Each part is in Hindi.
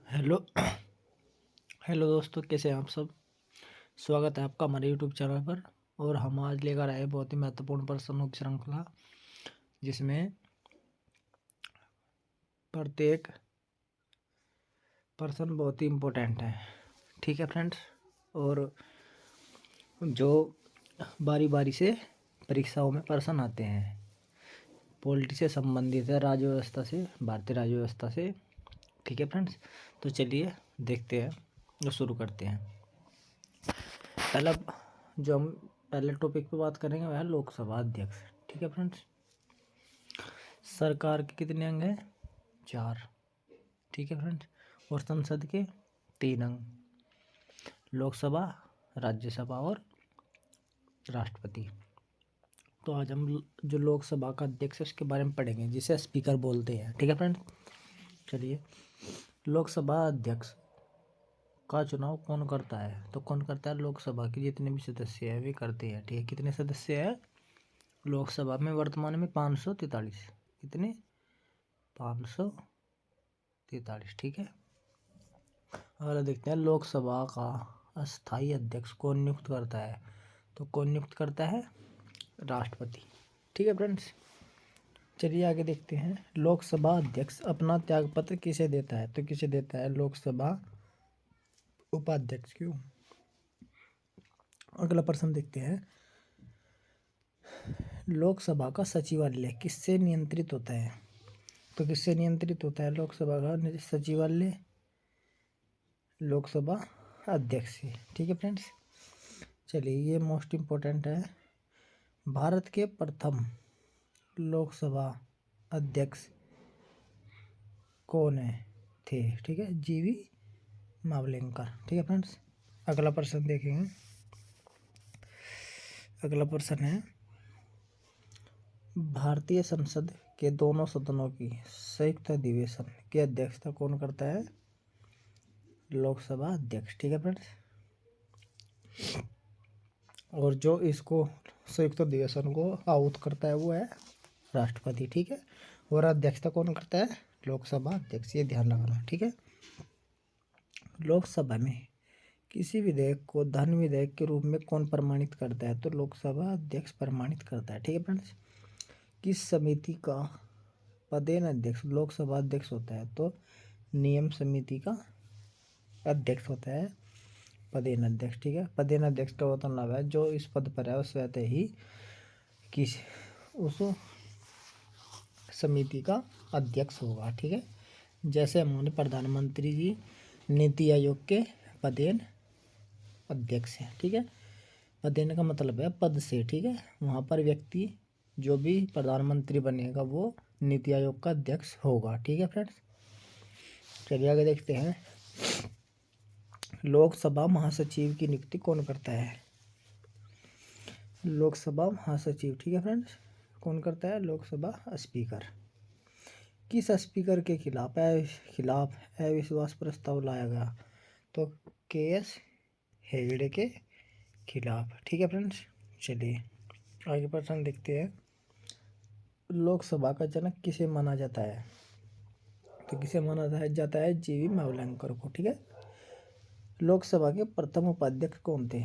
हेलो हेलो दोस्तों, कैसे हैं आप सब। स्वागत है आपका हमारे यूट्यूब चैनल पर। और हम आज लेकर आए बहुत ही महत्वपूर्ण प्रश्नों की श्रृंखला, जिसमें प्रत्येक प्रश्न बहुत ही इम्पोर्टेंट है। ठीक है फ्रेंड्स। और जो बारी बारी से परीक्षाओं में प्रश्न आते हैं, पॉलिटी से संबंधित है, राज्य व्यवस्था से, भारतीय राज्य व्यवस्था से। ठीक है फ्रेंड्स, तो चलिए देखते हैं और शुरू करते हैं। पहला जो हम पहले टॉपिक पे बात करेंगे वह है लोकसभा अध्यक्ष। ठीक है फ्रेंड्स। सरकार के कितने अंग हैं? 4। ठीक है फ्रेंड्स। और संसद के 3 अंग, लोकसभा, राज्यसभा और राष्ट्रपति। तो आज हम जो लोकसभा का अध्यक्ष है उसके बारे में पढ़ेंगे, जिसे स्पीकर बोलते हैं। ठीक है फ्रेंड्स। चलिए, लोकसभा अध्यक्ष का चुनाव कौन करता है? तो कौन करता है? लोकसभा के जितने भी सदस्य हैं वे करते हैं। ठीक है, कितने सदस्य हैं लोकसभा में? वर्तमान में 543। कितने? 543। ठीक है। अगला देखते हैं, लोकसभा का अस्थायी अध्यक्ष कौन नियुक्त करता है? तो कौन नियुक्त करता है? राष्ट्रपति। ठीक है फ्रेंड्स। चलिए आगे देखते हैं, लोकसभा अध्यक्ष अपना त्यागपत्र किसे देता है? तो किसे देता है? लोकसभा उपाध्यक्ष क्यों। अगला प्रश्न देखते हैं, लोकसभा का सचिवालय किससे नियंत्रित होता है? तो किससे नियंत्रित होता है लोकसभा का सचिवालय? लोकसभा अध्यक्ष से। ठीक है फ्रेंड्स। चलिए, ये मोस्ट इम्पोर्टेंट है। भारत के प्रथम लोकसभा अध्यक्ष कौन है थे? ठीक है, जीवी मावलेंकर। ठीक है फ्रेंड्स। अगला प्रश्न देखेंगे। अगला प्रश्न है, भारतीय संसद के दोनों सदनों की संयुक्त अधिवेशन की अध्यक्षता कौन करता है? लोकसभा अध्यक्ष। ठीक है फ्रेंड्स। और जो इसको संयुक्त अधिवेशन को आहूत करता है वो है राष्ट्रपति। ठीक है। और अध्यक्षता कौन करता है? लोकसभा अध्यक्ष। ये ध्यान रखना। ठीक है। लोकसभा में किसी विधेयक को धन विधेयक के रूप में कौन प्रमाणित करता है? तो लोकसभा अध्यक्ष प्रमाणित करता है। ठीक है फ्रेंड्स। किस समिति का पदेन अध्यक्ष लोकसभा अध्यक्ष होता है? तो नियम समिति का अध्यक्ष होता है पदेन अध्यक्ष। ठीक है। पदेन अध्यक्ष का वेतन लाभ है जो इस पद पर है स्वतः ही किस उस समिति का अध्यक्ष होगा। ठीक है। जैसे हमारे प्रधानमंत्री जी नीति आयोग के पदेन अध्यक्ष हैं। ठीक है। पदेन का मतलब है पद से। ठीक है। वहाँ पर व्यक्ति जो भी प्रधानमंत्री बनेगा वो नीति आयोग का अध्यक्ष होगा। ठीक है फ्रेंड्स। चलिए आगे देखते हैं, लोकसभा महासचिव की नियुक्ति कौन करता है? लोकसभा महासचिव। ठीक है फ्रेंड्स। कौन करता है? लोकसभा स्पीकर। किस स्पीकर के खिलाफ अविश्वास प्रस्ताव लाया गया? तो KS हेगड़े के खिलाफ। ठीक है फ्रेंड्स। चलिए आगे प्रश्न देखते हैं, लोकसभा का जनक किसे माना जाता है? तो किसे माना जाता है? जीवी मावलंकर को। ठीक है। लोकसभा के प्रथम उपाध्यक्ष कौन थे?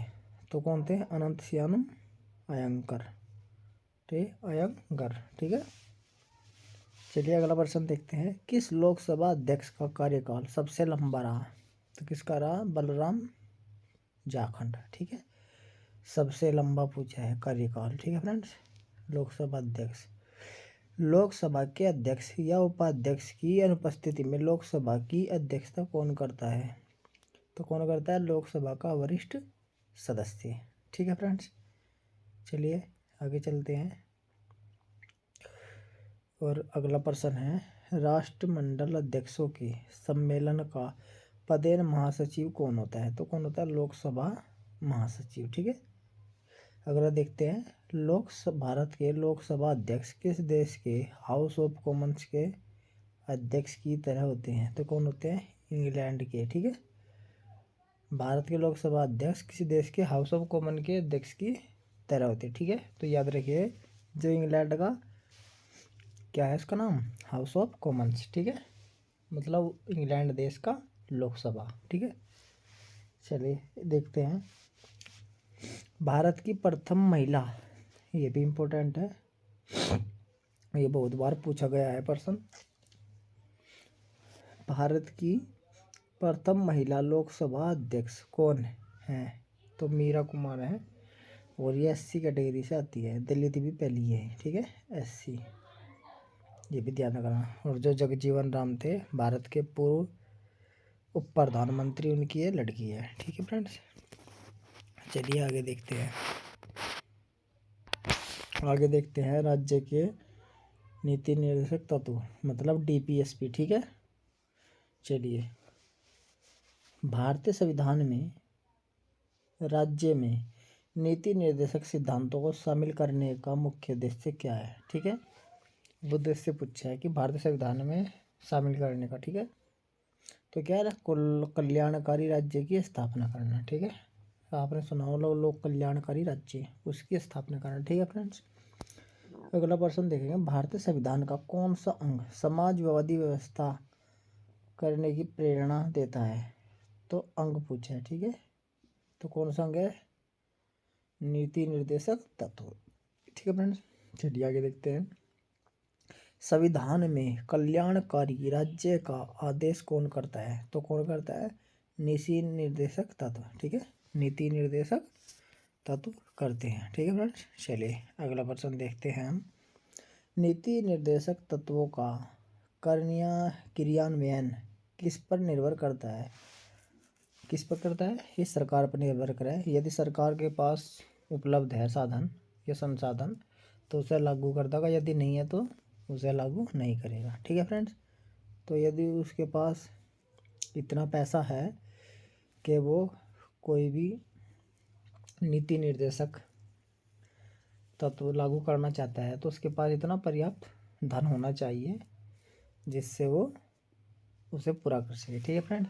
तो कौन थे? अनंत सियानुम अयंगर। ठीक है। चलिए अगला प्रश्न देखते हैं, किस लोकसभा अध्यक्ष का कार्यकाल सबसे लंबा रहा? तो किसका रहा? बलराम जाखंड। ठीक है। सबसे लंबा पूछा है कार्यकाल। ठीक है फ्रेंड्स। लोकसभा अध्यक्ष, लोकसभा के अध्यक्ष या उपाध्यक्ष की अनुपस्थिति में लोकसभा की अध्यक्षता कौन करता है? तो कौन करता है? लोकसभा का वरिष्ठ सदस्य। ठीक है फ्रेंड्स। चलिए आगे चलते हैं। और अगला प्रश्न है, राष्ट्रमंडल अध्यक्षों के सम्मेलन का पदेन महासचिव कौन होता है? तो कौन होता है? लोकसभा महासचिव। ठीक है। अगला देखते हैं, भारत के लोकसभा अध्यक्ष किस देश के हाउस ऑफ कॉमन्स के अध्यक्ष की तरह होते हैं? तो कौन होते हैं? इंग्लैंड के। ठीक है। भारत के लोकसभा अध्यक्ष किसी देश के हाउस ऑफ कॉमन के अध्यक्ष की तरह होते हैं। ठीक है। तो याद रखिए, जो इंग्लैंड का क्या है इसका नाम? House of Commons. ठीक है। मतलब इंग्लैंड देश का लोकसभा। ठीक है, चलिए देखते हैं। भारत की प्रथम महिला, ये भी इम्पोर्टेंट है, ये बहुत बार पूछा गया है प्रश्न। भारत की प्रथम महिला लोकसभा अध्यक्ष कौन है? तो मीरा कुमार है, और ये SC कैटेगरी से आती है, दलित भी पहली है। ठीक है, SC, ये भी ध्यान रखना। और जो जगजीवन राम थे, भारत के पूर्व उप प्रधानमंत्री, उनकी ये लड़की है। ठीक है फ्रेंड्स, चलिए आगे देखते हैं। आगे देखते हैं राज्य के नीति निर्देशक तत्व, मतलब DPSP। ठीक है, चलिए, भारतीय संविधान में राज्य में नीति निर्देशक सिद्धांतों को शामिल करने का मुख्य उद्देश्य क्या है? ठीक है, उद्देश्य पूछा है कि भारतीय संविधान में शामिल करने का। ठीक है, तो क्या है, कुल कल्याणकारी राज्य की स्थापना करना। ठीक है, आपने सुना हो लोक कल्याणकारी राज्य, उसकी स्थापना करना। ठीक है फ्रेंड्स, अगला प्रश्न देखेंगे। भारतीय संविधान का कौन सा अंग समाजवादी व्यवस्था करने की प्रेरणा देता है? तो अंग पूछा है। ठीक है, तो कौन सा अंग है? नीति निर्देशक तत्व। ठीक है फ्रेंड्स, चलिए आगे देखते हैं। संविधान में कल्याणकारी राज्य का आदेश कौन करता है? तो कौन करता है? नीति निर्देशक तत्व। ठीक है, नीति निर्देशक तत्व करते हैं। ठीक है फ्रेंड्स, चलिए अगला प्रश्न देखते हैं हम। नीति निर्देशक तत्वों का क्रियान्वयन किस पर निर्भर करता है? किस पर करता है? ये सरकार पर निर्भर करे। यदि सरकार के पास उपलब्ध है साधन या संसाधन तो उसे लागू कर देगा, यदि नहीं है तो उसे लागू नहीं करेगा। ठीक है फ्रेंड्स, तो यदि उसके पास इतना पैसा है कि वो कोई भी नीति निर्देशक तत्व लागू करना चाहता है तो उसके पास इतना पर्याप्त धन होना चाहिए जिससे वो उसे पूरा कर सके। ठीक है फ्रेंड,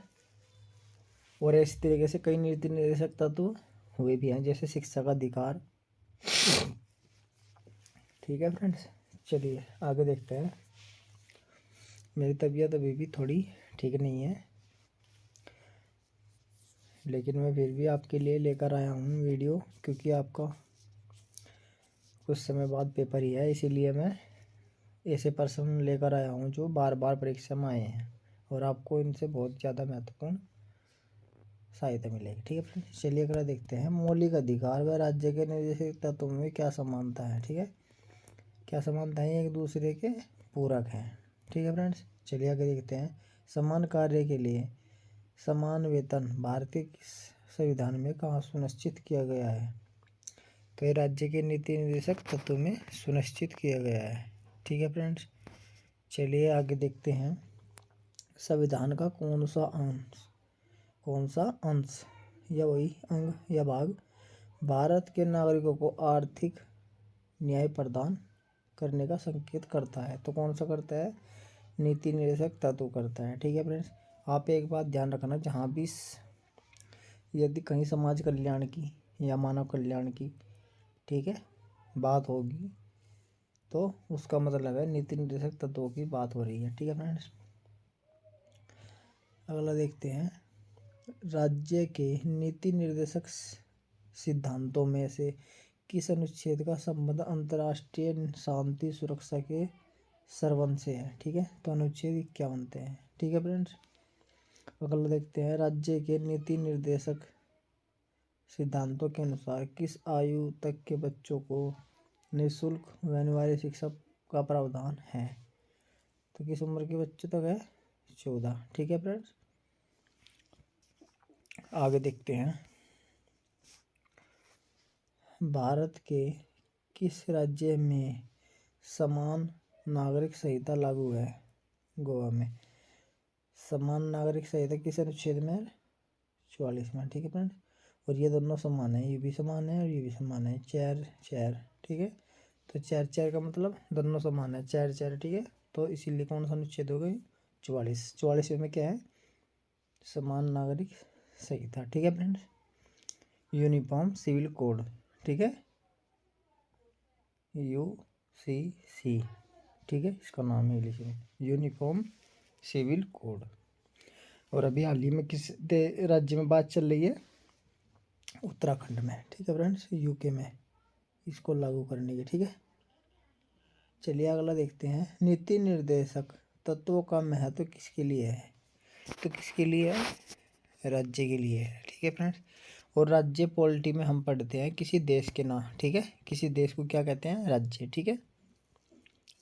और इस तरीके से कई नीति निर्देशक तत्व हुए भी हैं, जैसे शिक्षा का अधिकार। ठीक है फ्रेंड्स, चलिए आगे देखते हैं। मेरी तबीयत अभी भी थोड़ी ठीक नहीं है, लेकिन मैं फिर भी आपके लिए लेकर आया हूँ वीडियो, क्योंकि आपका कुछ समय बाद पेपर ही है, इसीलिए मैं ऐसे प्रश्न लेकर आया हूँ जो बार बार परीक्षा में आए हैं और आपको इनसे बहुत ज़्यादा महत्वपूर्ण सहायता मिलेगी। ठीक है फ्रेंड्स, चलिए अगला देखते हैं। मौलिक अधिकार व राज्य के निर्देशित तत्वों में क्या समानता है? ठीक है, क्या समानता है? एक दूसरे के पूरक हैं। ठीक है फ्रेंड्स, चलिए आगे देखते हैं। समान कार्य के लिए समान वेतन भारतीय संविधान में कहाँ सुनिश्चित किया गया है? तो ये राज्य के नीति निर्देशक तत्व में सुनिश्चित किया गया है। ठीक है फ्रेंड्स, चलिए आगे देखते हैं। संविधान का कौन सा अंश या वही अंग या भाग भारत के नागरिकों को आर्थिक न्याय प्रदान करने का संकेत करता है? तो कौन सा करता है? नीति निर्देशक तत्व करता है। ठीक है फ्रेंड्स, आप एक बात ध्यान रखना, जहाँ भी यदि कहीं समाज कल्याण की या मानव कल्याण की, ठीक है, बात होगी तो उसका मतलब है नीति निर्देशक तत्वों की बात हो रही है। ठीक है फ्रेंड्स, अगला देखते हैं। राज्य के नीति निर्देशक सिद्धांतों में से किस अनुच्छेद का संबंध अंतर्राष्ट्रीय शांति सुरक्षा के सर्वन से है? ठीक है, तो अनुच्छेद 51 हैं। ठीक है फ्रेंड्स, अगला देखते हैं। राज्य के नीति निर्देशक सिद्धांतों के अनुसार किस आयु तक के बच्चों को निःशुल्क व अनिवार्य शिक्षा का प्रावधान है? तो किस उम्र के बच्चे तक है? 14। ठीक है फ्रेंड्स, आगे देखते हैं। भारत के किस राज्य में समान नागरिक संहिता लागू है? गोवा में। समान नागरिक संहिता किस अनुच्छेद में है? 44 में। ठीक है फ्रेंड्स, और ये दोनों समान है, ये भी समान है और ये भी समान है, 4-4। ठीक है, तो 4-4 का मतलब दोनों समान है, 4-4। ठीक है, तो इसीलिए कौन सा अनुच्छेद हो गई? 44। 44 में क्या है? समान नागरिक संहिता। ठीक है फ्रेंड्स, यूनिफॉर्म सिविल कोड। ठीक है, UCC। ठीक है, इसका नाम है इंग्लिश में यूनिफॉर्म सिविल कोड। और अभी हाल ही में किस राज्य में बात चल रही है? उत्तराखंड में, ठीक है फ्रेंड्स, यूके में इसको लागू करने की, ठीक है। चलिए अगला देखते हैं, नीति निर्देशक तत्वों का महत्व किसके लिए है? तो किसके लिए है? राज्य के लिए है, ठीक है फ्रेंड्स। और राज्य पॉलिटी में हम पढ़ते हैं किसी देश के नाम, ठीक है, किसी देश को क्या कहते हैं? राज्य, ठीक है,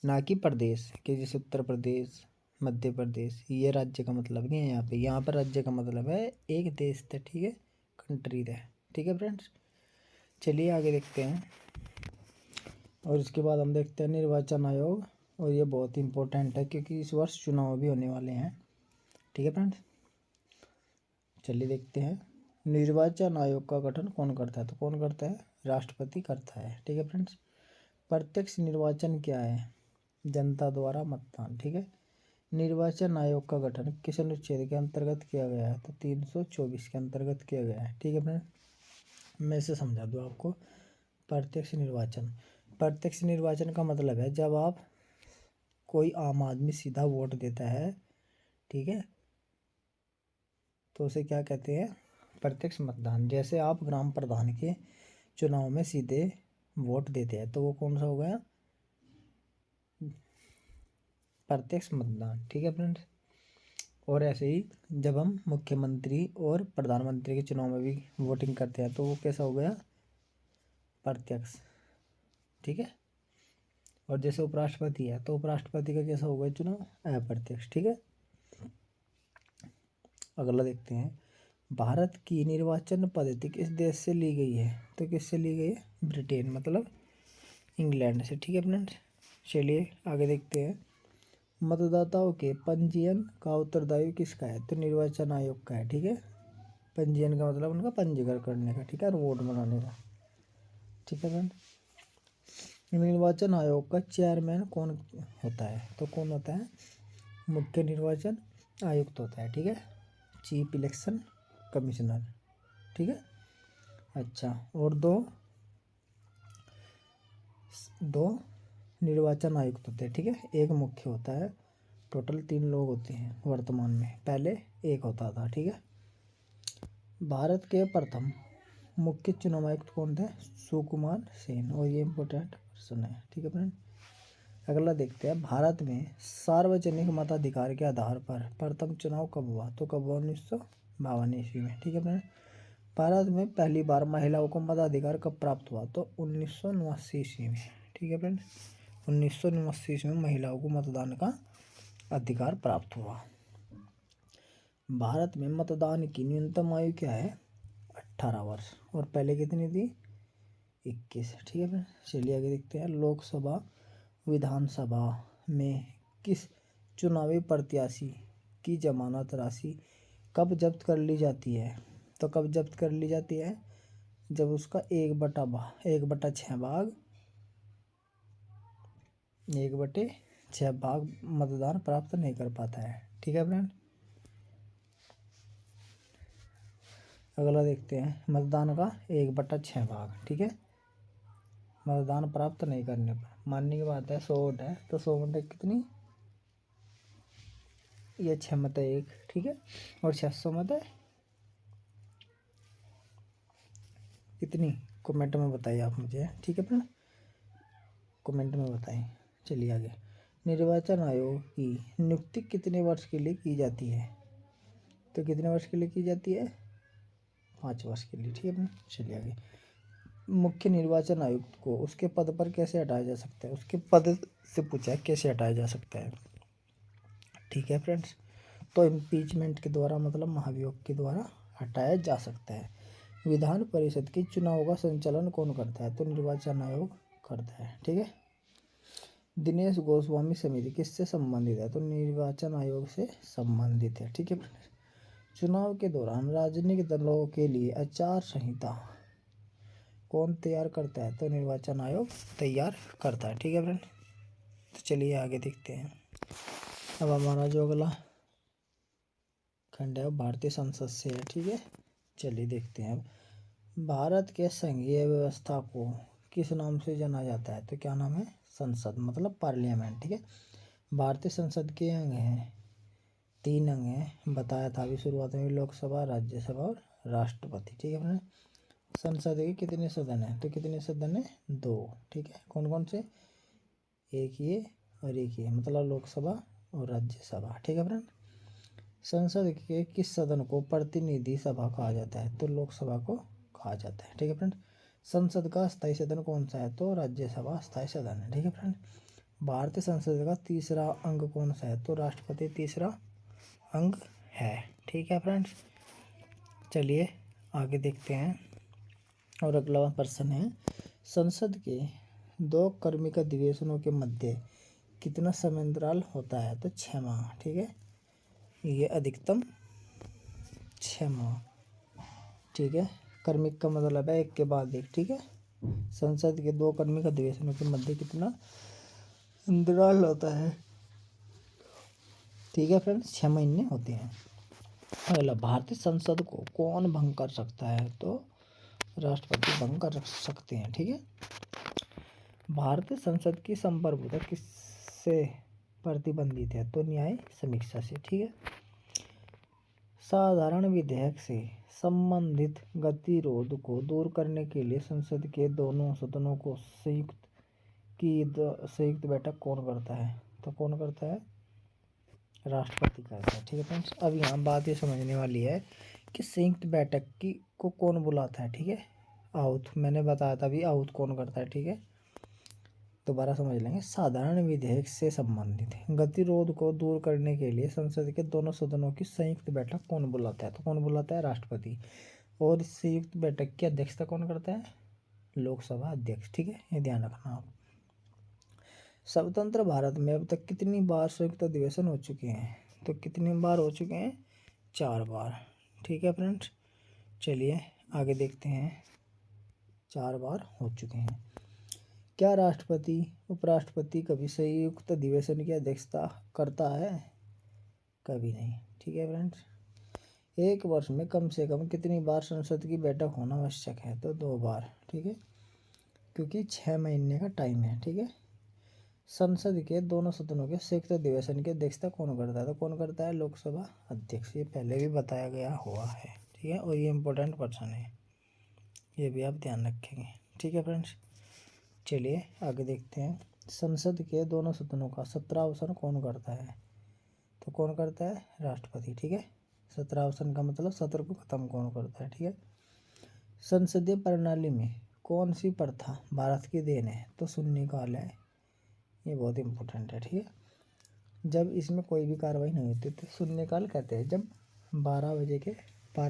ना कि प्रदेश कि जैसे उत्तर प्रदेश, मध्य प्रदेश, ये राज्य का मतलब नहीं है यहाँ पे। यहाँ पर राज्य का मतलब है एक देश था, ठीक है, कंट्री था, ठीक है फ्रेंड्स। चलिए आगे देखते हैं। और इसके बाद हम देखते हैं निर्वाचन आयोग, और ये बहुत इंपॉर्टेंट है क्योंकि इस वर्ष चुनाव भी होने वाले हैं, ठीक है फ्रेंड्स। चलिए देखते हैं, निर्वाचन आयोग का गठन कौन करता है? तो कौन करता है? राष्ट्रपति करता है, ठीक है फ्रेंड्स। प्रत्यक्ष निर्वाचन क्या है? जनता द्वारा मतदान, ठीक है। निर्वाचन आयोग का गठन किस अनुच्छेद के अंतर्गत किया गया है? तो 324 के अंतर्गत किया गया है, ठीक है फ्रेंड। मैं इसे समझा दूँ आपको। प्रत्यक्ष निर्वाचन, प्रत्यक्ष निर्वाचन का मतलब है जब आप कोई आम आदमी सीधा वोट देता है, ठीक है, तो उसे क्या कहते हैं? प्रत्यक्ष मतदान। जैसे आप ग्राम प्रधान के चुनाव में सीधे वोट देते हैं तो वो कौन सा हो गया? प्रत्यक्ष मतदान, ठीक है फ्रेंड्स। और ऐसे ही जब हम मुख्यमंत्री और प्रधानमंत्री के चुनाव में भी वोटिंग करते हैं तो वो कैसा हो गया? प्रत्यक्ष, ठीक है। और जैसे उपराष्ट्रपति है तो उपराष्ट्रपति का कैसा हो गया चुनाव? अप्रत्यक्ष, ठीक है। अगला देखते हैं, भारत की निर्वाचन पद्धति किस देश से ली गई है? तो किससे ली गई है? ब्रिटेन, मतलब इंग्लैंड से, ठीक है फ्रेंड्स। चलिए आगे देखते हैं, मतदाताओं के पंजीयन का उत्तरदायी किसका है? तो निर्वाचन आयोग का है, ठीक है। पंजीयन का मतलब उनका पंजीकरण करने का, ठीक है, और वोट बनाने का, ठीक है फ्रेंड। निर्वाचन आयोग का चेयरमैन कौन होता है? तो कौन होता है? मुख्य निर्वाचन आयुक्त होता है, ठीक है, चीफ इलेक्शन कमिश्नर, ठीक है। अच्छा, और दो निर्वाचन आयुक्त होते हैं, ठीक है, एक मुख्य होता है। टोटल 3 लोग होते हैं वर्तमान में, पहले एक होता था, ठीक है। भारत के प्रथम मुख्य चुनाव आयुक्त कौन थे? सुकुमार सेन, और ये इम्पोर्टेंट क्वेश्चन है, ठीक है फ्रेंड। अगला देखते हैं, भारत में सार्वजनिक मताधिकार के आधार पर प्रथम चुनाव कब हुआ? तो कब हुआ? 1952 ईस्वी में, ठीक है फ्रेंड। भारत में पहली बार महिलाओं को मताधिकार कब प्राप्त हुआ? तो 1989 ईस्वी में, ठीक है फ्रेंड। 1989 ईस्वी में महिलाओं को मतदान का अधिकार प्राप्त हुआ। भारत में मतदान की न्यूनतम आयु क्या है? 18 वर्ष, और पहले कितनी थी? 21, ठीक है फ्रेंड। चलिए आगे देखते हैं, लोकसभा विधानसभा में किस चुनावी प्रत्याशी की जमानत राशि कब जब्त कर ली जाती है? तो कब जब्त कर ली जाती है? जब उसका 1/6 भाग मतदान प्राप्त नहीं कर पाता है, ठीक है फ्रेंड। अगला देखते हैं, मतदान का 1/6 भाग, ठीक है, मतदान प्राप्त नहीं करने पर। मानने की बात है 100 वोट है तो 100 में कितनी? ये 6 मत है 1, ठीक है, और 600 मत है कितनी? कमेंट में बताइए आप मुझे, ठीक है फ्रेंड, कमेंट में बताएं। चलिए आगे, निर्वाचन आयोग की नियुक्ति कितने वर्ष के लिए की जाती है? तो कितने वर्ष के लिए की जाती है? 5 वर्ष के लिए, ठीक है फ्रेंड। चलिए आगे, मुख्य निर्वाचन आयुक्त को उसके पद पर कैसे हटाया जा सकता है? उसके पद से पूछा है कैसे हटाया जा सकता है, ठीक है फ्रेंड्स। तो इम्पीचमेंट के द्वारा, मतलब महाभियोग के द्वारा हटाया जा सकता है। विधान परिषद के चुनाव का संचालन कौन करता है? तो निर्वाचन आयोग करता है, ठीक है। दिनेश गोस्वामी समिति किससे संबंधित है? तो निर्वाचन आयोग से संबंधित है, ठीक है। चुनाव के दौरान राजनीतिक दलों के लिए आचार संहिता कौन तैयार करता है? तो निर्वाचन आयोग तैयार करता है, ठीक है फ्रेंड। तो चलिए आगे देखते हैं, अब हमारा जो अगला खंड है वो भारतीय संसद से है, ठीक है। चलिए देखते हैं, भारत के संघीय व्यवस्था को किस नाम से जाना जाता है? तो क्या नाम है? संसद, मतलब पार्लियामेंट, ठीक है। भारतीय संसद के अंग हैं 3 अंग हैं, बताया था अभी शुरुआत में, लोकसभा, राज्यसभा और राष्ट्रपति। ठीक है फ्रेंड। संसद के कितने सदन हैं? तो कितने सदन है? 2। ठीक है। कौन कौन से? एक ये और एक ये, मतलब लोकसभा और राज्यसभा। ठीक है फ्रेंड। संसद के किस सदन को प्रतिनिधि सभा कहा जाता है? तो लोकसभा को कहा जाता है। ठीक है फ्रेंड। संसद का स्थायी सदन कौन सा है? तो राज्यसभा स्थायी सदन है। ठीक है फ्रेंड। भारतीय संसद का तीसरा अंग कौन सा है? तो राष्ट्रपति तीसरा अंग है। ठीक है फ्रेंड्स। चलिए आगे देखते हैं। और अगला प्रश्न है, संसद के 2 कर्मिक अधिवेशनों के मध्य कितना समयांतराल होता है? तो 6 माह। ठीक है। ये अधिकतम 6 माह। ठीक है। कर्मिक का मतलब है एक के बाद एक। ठीक है। संसद के 2 कर्मिक अधिवेशनों के मध्य कितना अंतराल होता है? ठीक है फ्रेंड्स, 6 महीने होते हैं। अगला, भारतीय संसद को कौन भंग कर सकता है? तो राष्ट्रपति भंग कर सकते हैं। ठीक है। भारतीय संसद की संप्रभुता किससे प्रतिबंधित है? तो न्याय समीक्षा से। ठीक है। साधारण विधेयक से संबंधित गतिरोध को दूर करने के लिए संसद के दोनों सदनों को संयुक्त बैठक कौन करता है? तो कौन करता है? राष्ट्रपति करता है। ठीक है फ्रेंड्स। अब यहाँ बात ये समझने वाली है कि संयुक्त बैठक की को कौन बुलाता है? ठीक है। आहूत, मैंने बताया था अभी, आहूत कौन करता है? ठीक है। दोबारा समझ लेंगे। साधारण विधेयक से संबंधित गतिरोध को दूर करने के लिए संसद के दोनों सदनों की संयुक्त बैठक कौन बुलाता है? तो कौन बुलाता है? राष्ट्रपति। और इस संयुक्त बैठक की अध्यक्षता कौन करता है? लोकसभा अध्यक्ष। ठीक है, ये ध्यान रखना आप। स्वतंत्र भारत में अब तक कितनी बार संयुक्त अधिवेशन हो चुके हैं? तो कितनी बार हो चुके हैं? 4 बार। ठीक है फ्रेंड्स। चलिए आगे देखते हैं। 4 बार हो चुके हैं। क्या राष्ट्रपति उपराष्ट्रपति कभी संयुक्त अधिवेशन की अध्यक्षता करता है? कभी नहीं। ठीक है फ्रेंड्स। एक वर्ष में कम से कम कितनी बार संसद की बैठक होना आवश्यक है? तो 2 बार। ठीक है, क्योंकि 6 महीने का टाइम है। ठीक है। संसद के दोनों सदनों के संयुक्त अधिवेशन की अध्यक्षता कौन करता है? तो कौन करता है? लोकसभा अध्यक्ष। ये पहले भी बताया गया हुआ है। ठीक है, और ये इम्पोर्टेंट क्वेश्चन है, ये भी आप ध्यान रखेंगे। ठीक है फ्रेंड्स। चलिए आगे देखते हैं। संसद के दोनों सदनों का सत्रावसान कौन करता है? तो कौन करता है? राष्ट्रपति। ठीक है। सत्रावसान का मतलब सत्र को खत्म कौन करता है? ठीक है। संसदीय प्रणाली में कौन सी प्रथा भारत की देन है? तो शून्यकाल है। ये बहुत इंपॉर्टेंट है। ठीक है। जब इसमें कोई भी कार्रवाई नहीं होती तो शून्यकाल कहते हैं। जब 12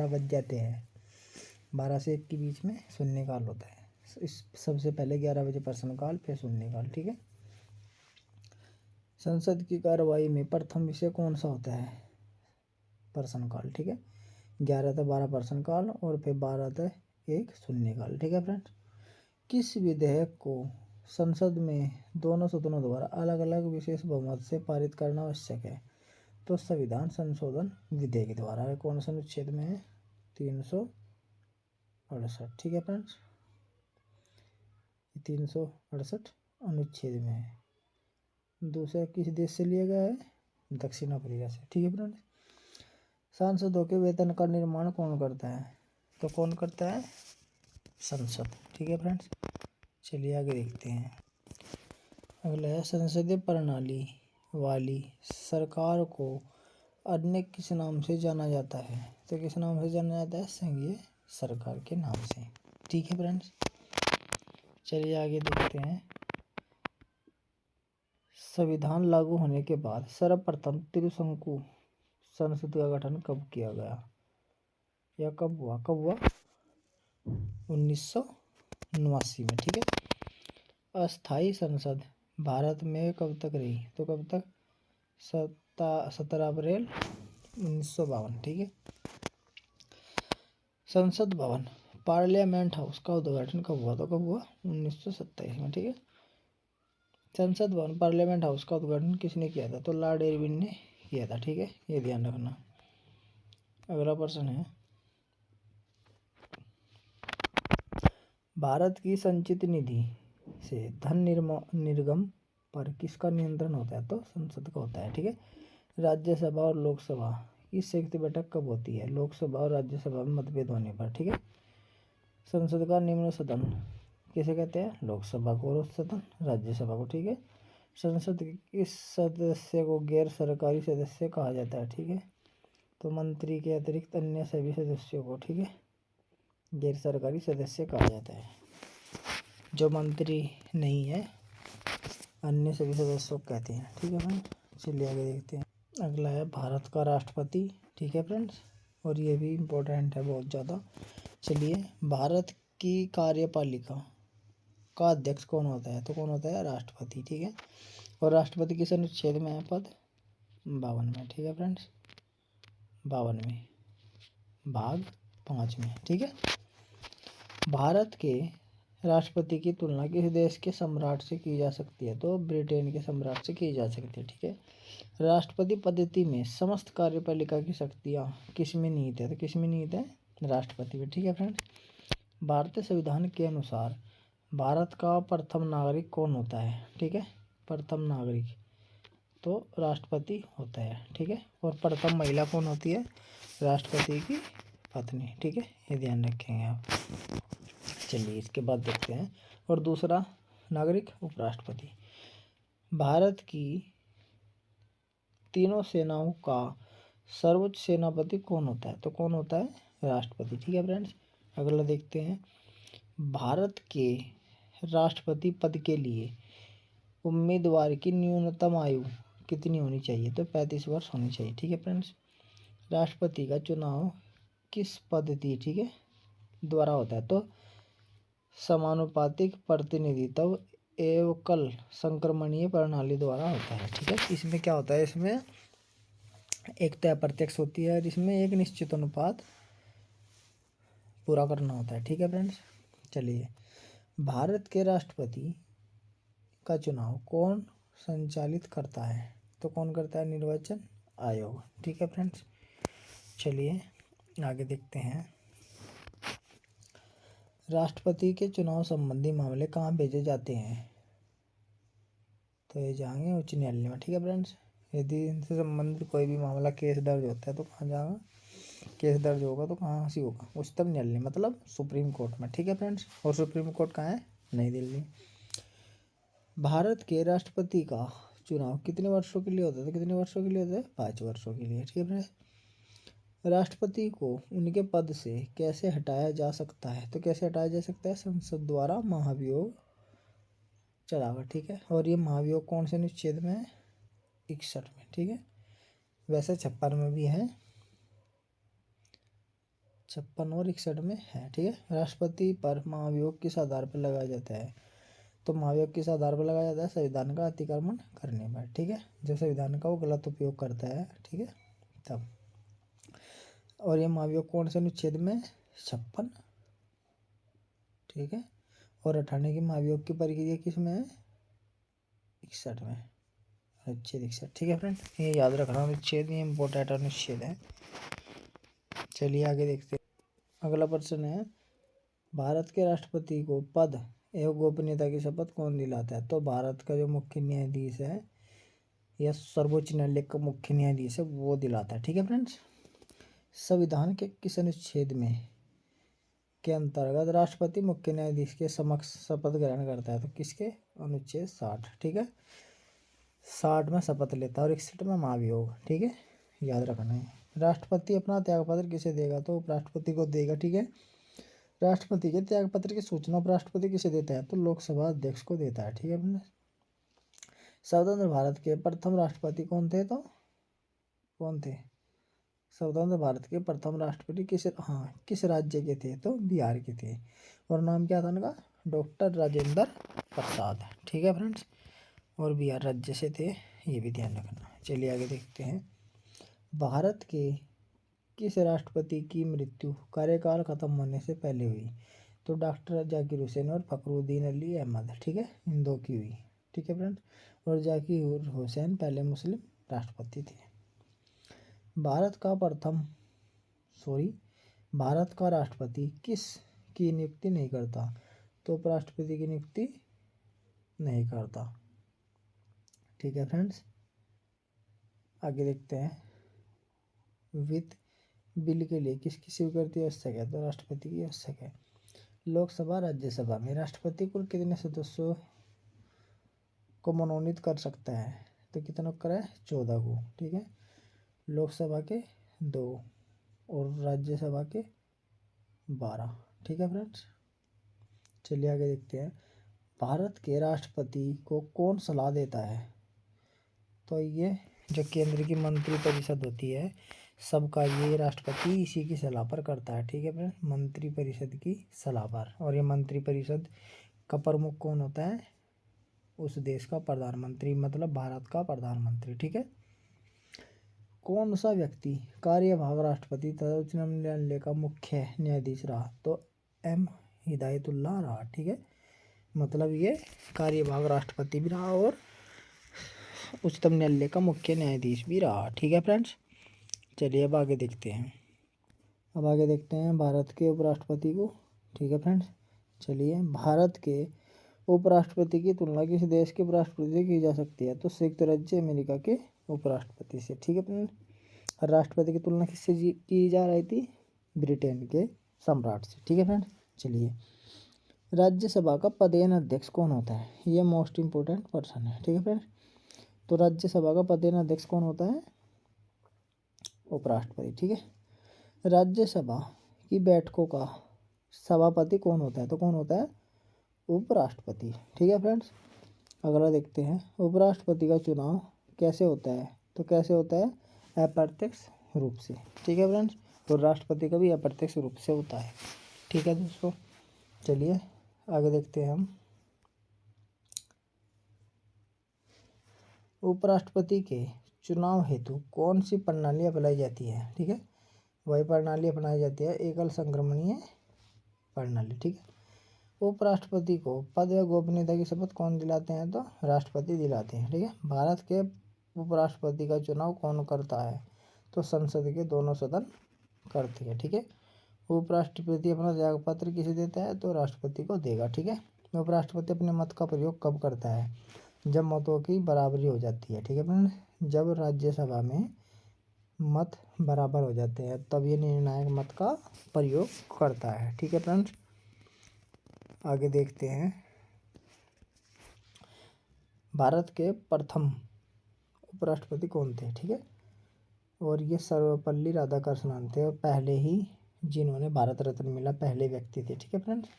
बज जाते हैं, 12 से 1 के बीच में शून्यकाल होता है। इस सबसे पहले 11 बजे प्रश्नकाल, फिर शून्यकाल। ठीक है। संसद की कार्रवाई में प्रथम विषय कौन सा होता है? प्रश्नकाल। ठीक है। 11 से 12 प्रश्नकाल और फिर 12 से 1 शून्यकाल। ठीक है फ्रेंड्स। किस विधेयक को संसद में दोनों सदनों द्वारा अलग अलग विशेष बहुमत से पारित करना आवश्यक है? तो संविधान संशोधन विधेयक द्वारा। कौन सा अनुच्छेद में है? 368। ठीक है फ्रेंड्स, 368 अनुच्छेद में है। दूसरा किस देश से लिया गया है? दक्षिण अफ्रीका से। ठीक है फ्रेंड्स। सांसदों के वेतन का निर्माण कौन करता है? तो कौन करता है? संसद। ठीक है फ्रेंड्स। चलिए आगे देखते हैं। अगला है, संसदीय प्रणाली वाली सरकार को अन्य किस नाम से जाना जाता है? तो किस नाम से जाना जाता है? संघीय सरकार के नाम से। ठीक है फ्रेंड्स। चलिए आगे देखते हैं। संविधान लागू होने के बाद सर्वप्रथम त्रिशंकु संसद का गठन कब किया गया या कब हुआ? 1989 में। ठीक है। अस्थाई संसद भारत में कब तक रही? तो कब तक? 17 अप्रैल 1952। ठीक है। संसद भवन पार्लियामेंट हाउस का उद्घाटन कब हुआ? तो कब हुआ? 1927 में। ठीक है। संसद भवन पार्लियामेंट हाउस का उद्घाटन किसने किया था? तो लॉर्ड इरविन ने किया था। ठीक है, ये ध्यान रखना। अगला प्रश्न है, भारत की संचित निधि से धन निर्गम पर किसका नियंत्रण होता है? तो संसद का होता है। ठीक है। राज्यसभा और लोकसभा की संयुक्त बैठक कब होती है? लोकसभा और राज्यसभा में मतभेद होने पर, ठीक है। संसद का निम्न सदन किसे कहते हैं? लोकसभा को, और उच्च सदन राज्यसभा को, ठीक है। संसद के किस सदस्य को गैर सरकारी सदस्य कहा जाता है? ठीक है, तो मंत्री के अतिरिक्त अन्य सभी सदस्यों को, ठीक है, गैर सरकारी सदस्य कहा जाता है। जो मंत्री नहीं है अन्य सभी सदस्यों को कहते हैं, ठीक है फ्रेंड। चलिए आगे देखते हैं। अगला है भारत का राष्ट्रपति, ठीक है फ्रेंड्स, और ये भी इम्पोर्टेंट है बहुत ज़्यादा। चलिए, भारत की कार्यपालिका का अध्यक्ष कौन होता है? तो कौन होता है? राष्ट्रपति, ठीक है। और राष्ट्रपति किस अनुच्छेद में है? पद 52 में, ठीक है फ्रेंड्स, 52 में, भाग 5 में, ठीक है। भारत के राष्ट्रपति की तुलना किस देश के सम्राट से की जा सकती है? तो ब्रिटेन के सम्राट से की जा सकती है, ठीक है। राष्ट्रपति पद्धति में समस्त कार्यपालिका की शक्तियाँ किस में निहित है? तो किस में निहित है? राष्ट्रपति में, ठीक है फ्रेंड्स। भारतीय संविधान के अनुसार भारत का प्रथम नागरिक कौन होता है? ठीक है, प्रथम नागरिक तो राष्ट्रपति होता है, ठीक है। और प्रथम महिला कौन होती है? राष्ट्रपति की पत्नी, ठीक है, ये ध्यान रखेंगे आप। चलिए इसके बाद देखते हैं। और दूसरा नागरिक उपराष्ट्रपति। भारत की तीनों सेनाओं का सर्वोच्च सेनापति कौन होता है? तो कौन होता है? राष्ट्रपति, ठीक है फ्रेंड्स। अगला देखते हैं। भारत के राष्ट्रपति पद के लिए उम्मीदवार की न्यूनतम आयु कितनी होनी चाहिए? तो 35 वर्ष होनी चाहिए, ठीक है फ्रेंड्स। राष्ट्रपति का चुनाव किस पद्धति, ठीक है, द्वारा होता है? तो समानुपातिक प्रतिनिधित्व एकल संक्रमणीय प्रणाली द्वारा होता है, ठीक है। इसमें क्या होता है? इसमें एक तय प्रत्यक्ष होती है और इसमें एक निश्चित अनुपात पूरा करना होता है, ठीक है फ्रेंड्स। चलिए, भारत के राष्ट्रपति का चुनाव कौन संचालित करता है? तो कौन करता है? निर्वाचन आयोग, ठीक है फ्रेंड्स। चलिए आगे देखते हैं। राष्ट्रपति के चुनाव संबंधी मामले कहाँ भेजे जाते हैं? तो ये जाएंगे उच्च न्यायालय में, ठीक है फ्रेंड्स। यदि इनसे संबंधित कोई भी मामला केस दर्ज होता है तो कहाँ जाएगा? केस दर्ज होगा तो कहाँ से होगा? उच्चतम न्यायालय, मतलब सुप्रीम कोर्ट में, ठीक है फ्रेंड्स। और सुप्रीम कोर्ट कहाँ है? नई दिल्ली। भारत के राष्ट्रपति का चुनाव कितने वर्षों के लिए होता है? तो कितने वर्षों के लिए होता है? 5 वर्षों के लिए, ठीक है फ्रेंड्स। राष्ट्रपति को उनके पद से कैसे हटाया जा सकता है? तो कैसे हटाया जा सकता है? संसद द्वारा महाभियोग चलाकर, ठीक है। और ये महाभियोग कौन से अनुच्छेद में है? 61 में, ठीक है। वैसे 56 में भी है, 56 और 61 में है, ठीक है। राष्ट्रपति पर महाभियोग किस आधार पर लगाया जाता है? तो महाभियोग किस आधार पर लगाया जाता है? संविधान का अतिक्रमण करने पर, ठीक है। जब संविधान का वो गलत उपयोग करता है, ठीक है, तब। और ये महाभियोग कौन से अनुच्छेद में? 56, ठीक है। और हटाने की महाभियोग की प्रक्रिया किस में है? 61 में, अनुच्छेद 61, ठीक है फ्रेंड। ये याद रखना अनुच्छेद, ये इम्पोर्टेंट अनुच्छेद है। चलिए आगे देखते हैं। अगला प्रश्न है, भारत के राष्ट्रपति को पद एवं गोपनीयता की शपथ कौन दिलाता है? तो भारत का जो मुख्य न्यायाधीश है या सर्वोच्च न्यायालय का मुख्य न्यायाधीश है वो दिलाता है, ठीक है फ्रेंड्स। संविधान के किस अनुच्छेद में के अंतर्गत राष्ट्रपति मुख्य न्यायाधीश के समक्ष शपथ ग्रहण करता है? तो किसके? अनुच्छेद 60, ठीक है, 60 में शपथ लेता है और 61 में महाभियोग, ठीक है, याद रखना है। राष्ट्रपति अपना त्यागपत्र किसे देगा? तो उपराष्ट्रपति को देगा, ठीक है। राष्ट्रपति के त्यागपत्र की सूचना उपराष्ट्रपति किसे देता है? तो लोकसभा अध्यक्ष को देता है, ठीक है। स्वतंत्र भारत के प्रथम राष्ट्रपति कौन थे? तो कौन थे? स्वतंत्र भारत के प्रथम राष्ट्रपति किस राज्य के थे? तो बिहार के थे। और नाम क्या था उनका? डॉक्टर राजेंद्र प्रसाद, ठीक है फ्रेंड्स। और बिहार राज्य से थे, ये भी ध्यान रखना। चलिए आगे देखते हैं। भारत के किस राष्ट्रपति की मृत्यु कार्यकाल खत्म होने से पहले हुई? तो डॉक्टर जाकिर हुसैन और फखरुद्दीन अली अहमद, ठीक है, इन दो की हुई, ठीक है फ्रेंड्स। और जाकिर हुसैन पहले मुस्लिम राष्ट्रपति थे। भारत का राष्ट्रपति किस की नियुक्ति नहीं करता? तो उपराष्ट्रपति की नियुक्ति नहीं करता, ठीक है फ्रेंड्स। आगे देखते हैं, वित्त बिल के लिए किसकी स्वीकृति आवश्यक है? तो राष्ट्रपति की आवश्यक है। लोकसभा राज्यसभा में राष्ट्रपति कुल कितने सदस्यों को मनोनीत कर सकता है? तो कितना करे? 14 को। ठीक है, लोकसभा के 2 और राज्यसभा के 12। ठीक है फ्रेंड्स, चलिए आगे देखते हैं, भारत के राष्ट्रपति को कौन सलाह देता है? तो ये जो केंद्र की मंत्री परिषद होती है सबका, ये राष्ट्रपति इसी की सलाह पर करता है। ठीक है फ्रेंड, मंत्री परिषद की सलाह पर। और ये मंत्री परिषद का प्रमुख कौन होता है? उस देश का प्रधानमंत्री, मतलब भारत का प्रधानमंत्री। ठीक है, कौन सा व्यक्ति कार्यवाहक राष्ट्रपति तथा उच्च न्यायालय का मुख्य न्यायाधीश रहा? तो एम हिदायतुल्लाह रहा। ठीक है, मतलब ये कार्यवाहक राष्ट्रपति भी रहा और उच्चतम न्यायालय का मुख्य न्यायाधीश भी रहा। ठीक है फ्रेंड्स, चलिए अब आगे देखते हैं। अब आगे देखते हैं भारत के उपराष्ट्रपति को। ठीक है फ्रेंड्स, चलिए, भारत के उपराष्ट्रपति की तुलना किस देश के उपराष्ट्रपति से की जा सकती है? तो संयुक्त राज्य अमेरिका के उपराष्ट्रपति से। ठीक है फ्रेंड्स, राष्ट्रपति की तुलना किससे की जा रही थी? ब्रिटेन के सम्राट से। ठीक है फ्रेंड्स, चलिए, राज्यसभा का पदेन अध्यक्ष कौन होता है? ये मोस्ट इंपोर्टेंट पर्सन है। ठीक है फ्रेंड्स, तो राज्यसभा का पदेन अध्यक्ष कौन होता है? उपराष्ट्रपति। ठीक है, राज्यसभा की बैठकों का सभापति कौन होता है? तो कौन होता है? उपराष्ट्रपति। ठीक है फ्रेंड्स, अगला देखते हैं, उपराष्ट्रपति का चुनाव कैसे होता है? तो कैसे होता है? अप्रत्यक्ष रूप से। ठीक है फ्रेंड्स, और राष्ट्रपति का भी अप्रत्यक्ष रूप से होता है। ठीक है दोस्तों, चलिए आगे देखते हैं हम, उपराष्ट्रपति के चुनाव हेतु कौन सी प्रणाली अपनाई जाती है? ठीक है, वही प्रणाली अपनाई जाती है, एकल संक्रमणीय प्रणाली। ठीक है, उपराष्ट्रपति को पद व गोपनीयता की शपथ कौन दिलाते हैं? तो राष्ट्रपति दिलाते हैं। ठीक है, भारत के उपराष्ट्रपति का चुनाव कौन करता है? तो संसद के दोनों सदन करते हैं। ठीक है, उपराष्ट्रपति अपना त्याग पत्र किसे देता है? तो राष्ट्रपति को देगा। ठीक है, उपराष्ट्रपति अपने मत का प्रयोग कब करता है? जब मतों की बराबरी हो जाती है। ठीक है फ्रेंड, जब राज्यसभा में मत बराबर हो जाते हैं तब ये निर्णायक मत का प्रयोग करता है। ठीक है फ्रेंड्स, आगे देखते हैं, भारत के प्रथम उपराष्ट्रपति कौन थे? ठीक है, और ये सर्वपल्ली राधाकृष्णन थे, और पहले ही जिन्होंने भारत रत्न मिला पहले व्यक्ति थे। ठीक है फ्रेंड्स,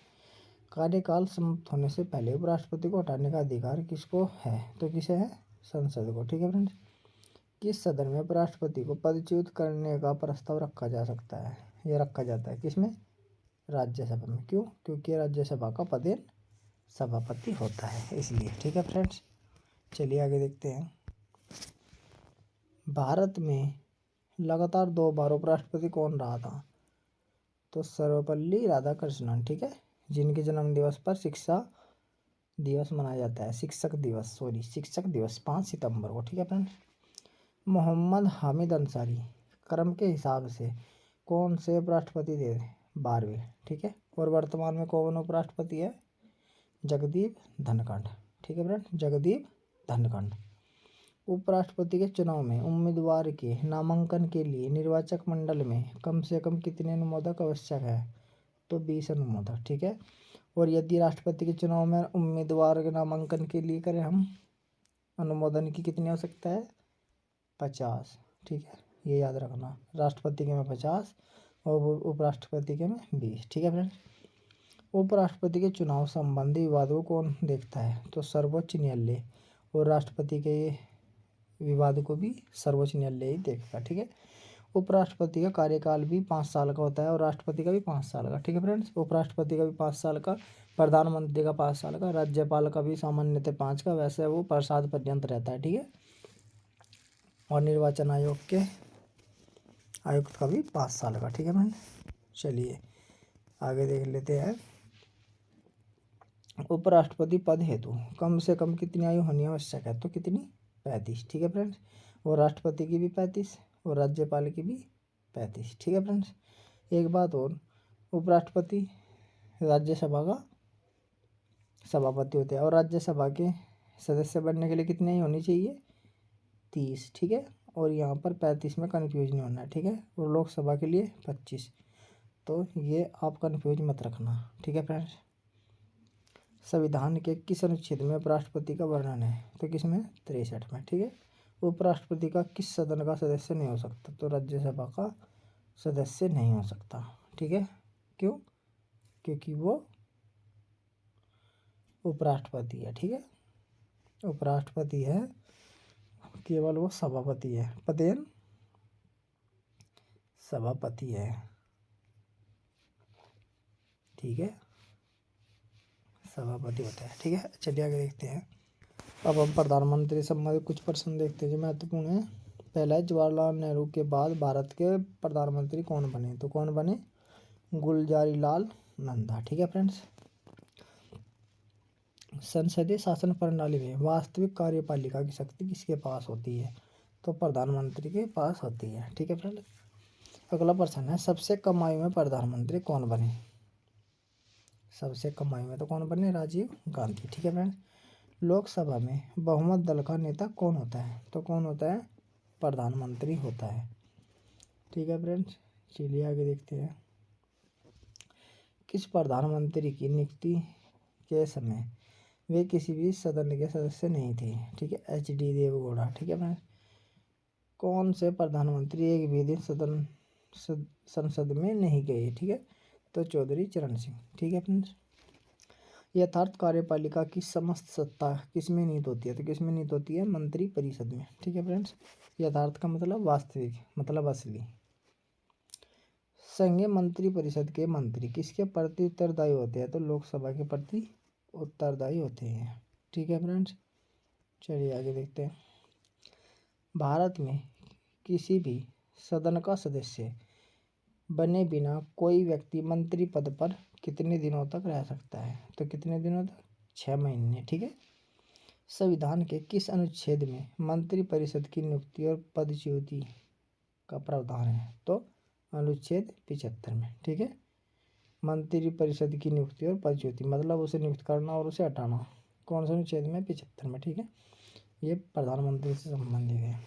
कार्यकाल समाप्त होने से पहले उपराष्ट्रपति को हटाने का अधिकार किसको है? तो किसे है? संसद को। ठीक है फ्रेंड्स, किस सदन में उपराष्ट्रपति को पदच्युत करने का प्रस्ताव रखा जा सकता है? यह रखा जाता है किसमें? राज्यसभा में। क्यों? क्योंकि राज्यसभा का पदेन सभापति होता है, इसलिए। ठीक है फ्रेंड्स, चलिए आगे देखते हैं, भारत में लगातार 2 बार उपराष्ट्रपति कौन रहा था? तो सर्वपल्ली राधाकृष्णन। ठीक है, जिनके जन्म दिवस पर शिक्षा दिवस मनाया जाता है, शिक्षक दिवस 5 सितंबर को। ठीक है फ्रेंड्स, मोहम्मद हामिद अंसारी क्रम के हिसाब से कौन से उपराष्ट्रपति थे? 12वें। ठीक है, और वर्तमान में कौन उपराष्ट्रपति है? जगदीप धनखड़। ठीक है फ्रेंड, जगदीप धनखड़। उपराष्ट्रपति के चुनाव में उम्मीदवार के नामांकन के लिए निर्वाचक मंडल में कम से कम कितने अनुमोदक आवश्यक है? तो 20 अनुमोदक। ठीक है, और यदि राष्ट्रपति के चुनाव में उम्मीदवार के नामांकन के लिए करें हम, अनुमोदन की कितनी आवश्यकता है? 50। ठीक है, ये याद रखना, राष्ट्रपति के में 50 और उपराष्ट्रपति के में 20। ठीक है फ्रेंड्स, उपराष्ट्रपति के चुनाव संबंधी विवादों को कौन देखता है? तो सर्वोच्च न्यायालय, और राष्ट्रपति के विवाद को भी सर्वोच्च न्यायालय ही देखता है। ठीक है, उपराष्ट्रपति का कार्यकाल भी 5 साल का होता है और राष्ट्रपति का भी 5 साल का। ठीक है फ्रेंड्स, उपराष्ट्रपति का भी 5 साल का, प्रधानमंत्री का 5 साल का, राज्यपाल का भी सामान्यतः 5 का, वैसे वो प्रसाद पर्यंत रहता है। ठीक है, और निर्वाचन आयोग के आयुक्त का भी 5 साल का। ठीक है फ्रेंड, चलिए आगे देख लेते हैं, उपराष्ट्रपति पद हेतु कम से कम कितनी आयु होनी आवश्यक है? तो कितनी? 35। ठीक है फ्रेंड्स, और राष्ट्रपति की भी 35 और राज्यपाल की भी 35। ठीक है फ्रेंड्स, एक बात और, उपराष्ट्रपति राज्यसभा का सभापति होते हैं और राज्यसभा के सदस्य बनने के लिए कितनी आयु होनी चाहिए? 30। ठीक है, और यहाँ पर 35 में कन्फ्यूज नहीं होना है, ठीक है। और लोकसभा के लिए 25, तो ये आप कन्फ्यूज मत रखना, ठीक है फ्रेंड्स। संविधान के किस अनुच्छेद में उपराष्ट्रपति का वर्णन है? तो किसमें? 63 में, ठीक है। उपराष्ट्रपति का किस सदन का सदस्य नहीं हो सकता? तो राज्यसभा का सदस्य नहीं हो सकता, ठीक है। क्यों? क्योंकि वो उपराष्ट्रपति है, ठीक है। उपराष्ट्रपति है, केवल वो सभापति है, पदेन सभापति है, ठीक है, सभापति होता है, ठीक है। चलिए आगे देखते हैं। अब हम प्रधानमंत्री से संबंधित कुछ प्रश्न देखते हैं जो महत्वपूर्ण है। पहला है, जवाहरलाल नेहरू के बाद भारत के प्रधानमंत्री कौन बने? तो कौन बने? गुलजारीलाल नंदा, ठीक है फ्रेंड्स। संसदीय शासन प्रणाली में वास्तविक कार्यपालिका की शक्ति किसके पास होती है? तो प्रधानमंत्री के पास होती है, ठीक है फ्रेंड। अगला प्रश्न है, सबसे कम आयु में प्रधानमंत्री कौन बने? सबसे कम आयु में तो कौन बने? राजीव गांधी, ठीक है फ्रेंड। लोकसभा में बहुमत दल का नेता कौन होता है? तो कौन होता है? प्रधानमंत्री होता है, ठीक है फ्रेंड्स। चलिए आगे देखते हैं। किस प्रधानमंत्री की नियुक्ति के समय वे किसी भी सदन के सदस्य नहीं थे? ठीक है, HD देवगौड़ा, ठीक है फ्रेंड्स। कौन से प्रधानमंत्री एक भी दिन संसद में नहीं गए? ठीक है, तो चौधरी चरण सिंह, ठीक है फ्रेंड्स। यथार्थ कार्यपालिका की समस्त सत्ता किसमें निहित होती है? तो किसमें निहित होती है? मंत्री परिषद में, ठीक है फ्रेंड्स। यथार्थ का मतलब वास्तविक, मतलब असली। संघीय मंत्री परिषद के मंत्री किसके प्रति उत्तरदायी होते हैं? तो लोकसभा के प्रति उत्तरदायी होते हैं, ठीक है फ्रेंड्स। चलिए आगे देखते हैं। भारत में किसी भी सदन का सदस्य बने बिना कोई व्यक्ति मंत्री पद पर कितने दिनों तक रह सकता है? तो कितने दिनों तक? 6 महीने, ठीक है। संविधान के किस अनुच्छेद में मंत्री परिषद की नियुक्ति और पदच्युति का प्रावधान है? तो अनुच्छेद 75 में, ठीक है। मंत्री परिषद की नियुक्ति और पदच्युति मतलब उसे नियुक्त करना और उसे हटाना, कौन से अनुच्छेद में? 75 में, ठीक है। ये प्रधानमंत्री से संबंधित है।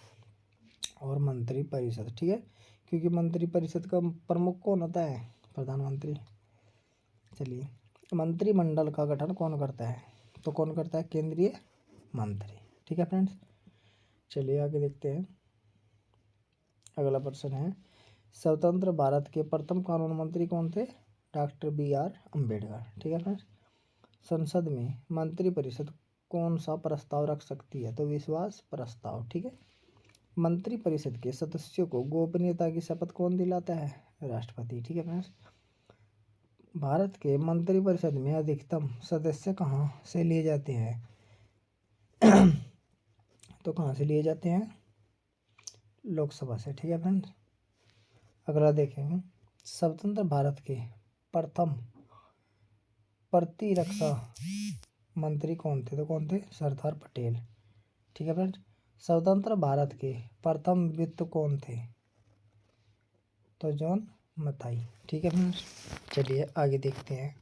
और मंत्री परिषद, ठीक है, क्योंकि मंत्री परिषद का प्रमुख कौन होता है? प्रधानमंत्री। चलिए, मंत्रिमंडल का गठन कौन करता है? तो कौन करता है? केंद्रीय मंत्री, ठीक है फ्रेंड्स। चलिए आगे देखते हैं। अगला प्रश्न है, स्वतंत्र भारत के प्रथम कानून मंत्री कौन थे? डॉक्टर BR अम्बेडकर, ठीक है फ्रेंड्स। संसद में मंत्री परिषद कौन सा प्रस्ताव रख सकती है? तो विश्वास प्रस्ताव, ठीक है। मंत्री परिषद के सदस्यों को गोपनीयता की शपथ कौन दिलाता है? राष्ट्रपति, ठीक है फ्रेंड्स। भारत के मंत्री परिषद में अधिकतम सदस्य कहाँ से लिए जाते हैं? तो कहाँ से लिए जाते हैं? लोकसभा से, ठीक है फ्रेंड्स। अगला देखेंगे, स्वतंत्र भारत के प्रथम प्रतिरक्षा मंत्री कौन थे? तो कौन थे? सरदार पटेल, ठीक है फ्रेंड्स। स्वतंत्र भारत के प्रथम वित्त कौन थे? तो जॉन मथाई, ठीक है फ्रेंड्स। चलिए आगे देखते हैं।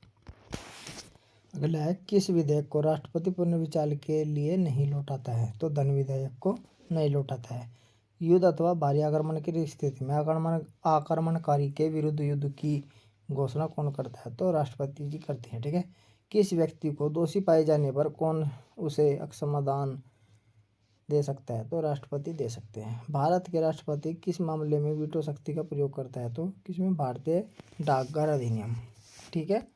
अगला है, किस विधेयक को राष्ट्रपति पुनर्विचार के लिए नहीं लौटाता है? तो धन विधेयक को नहीं लौटाता है। युद्ध अथवा भारी आक्रमण की स्थिति में आक्रमणकारी के विरुद्ध युद्ध की घोषणा कौन करता है? तो राष्ट्रपति जी करते हैं, ठीक है। किस व्यक्ति को दोषी पाए जाने पर कौन उसे क्षमादान दे सकता है? तो राष्ट्रपति दे सकते हैं। भारत के राष्ट्रपति किस मामले में वीटो शक्ति का प्रयोग करता है? तो किसमें? भारतीय डाकघर अधिनियम, ठीक है,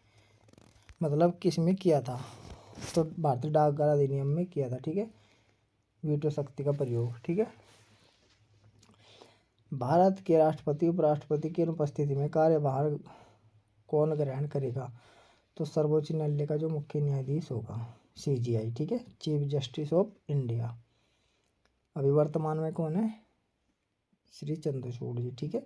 मतलब किस में किया था? तो भारतीय डाकघर अधिनियम में किया था, ठीक है, वीटो शक्ति का प्रयोग, ठीक है। भारत के राष्ट्रपति उपराष्ट्रपति की अनुपस्थिति में कार्यभार कौन ग्रहण करेगा? तो सर्वोच्च न्यायालय का जो मुख्य न्यायाधीश होगा, CJI, ठीक है, चीफ जस्टिस ऑफ इंडिया। अभी वर्तमान में कौन है? श्री चंद्रचूड़ जी, ठीक है।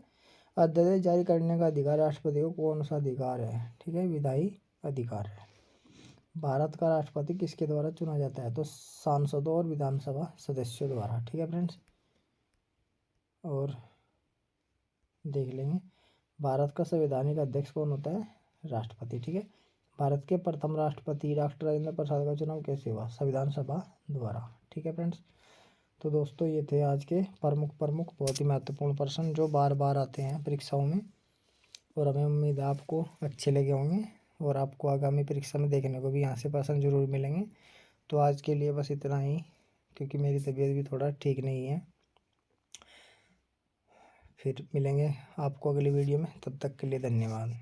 अध्यादेश जारी करने का अधिकार राष्ट्रपति को कौन सा अधिकार है? ठीक है, विधायी अधिकार है। भारत का राष्ट्रपति किसके द्वारा चुना जाता है? तो सांसदों और विधानसभा सदस्यों द्वारा, ठीक है फ्रेंड्स। और देख लेंगे, भारत का संवैधानिक अध्यक्ष कौन होता है? राष्ट्रपति, ठीक है। भारत के प्रथम राष्ट्रपति डॉक्टर राजेंद्र प्रसाद का चुनाव कैसे हुआ? संविधान सभा द्वारा, ठीक है फ्रेंड्स। तो दोस्तों ये थे आज के प्रमुख बहुत ही महत्वपूर्ण प्रश्न जो बार बार आते हैं परीक्षाओं में, और हमें उम्मीद है आपको अच्छे लगे होंगे और आपको आगामी परीक्षा में देखने को भी यहाँ से प्रश्न जरूर मिलेंगे। तो आज के लिए बस इतना ही, क्योंकि मेरी तबीयत भी थोड़ा ठीक नहीं है। फिर मिलेंगे आपको अगली वीडियो में, तब तक के लिए धन्यवाद।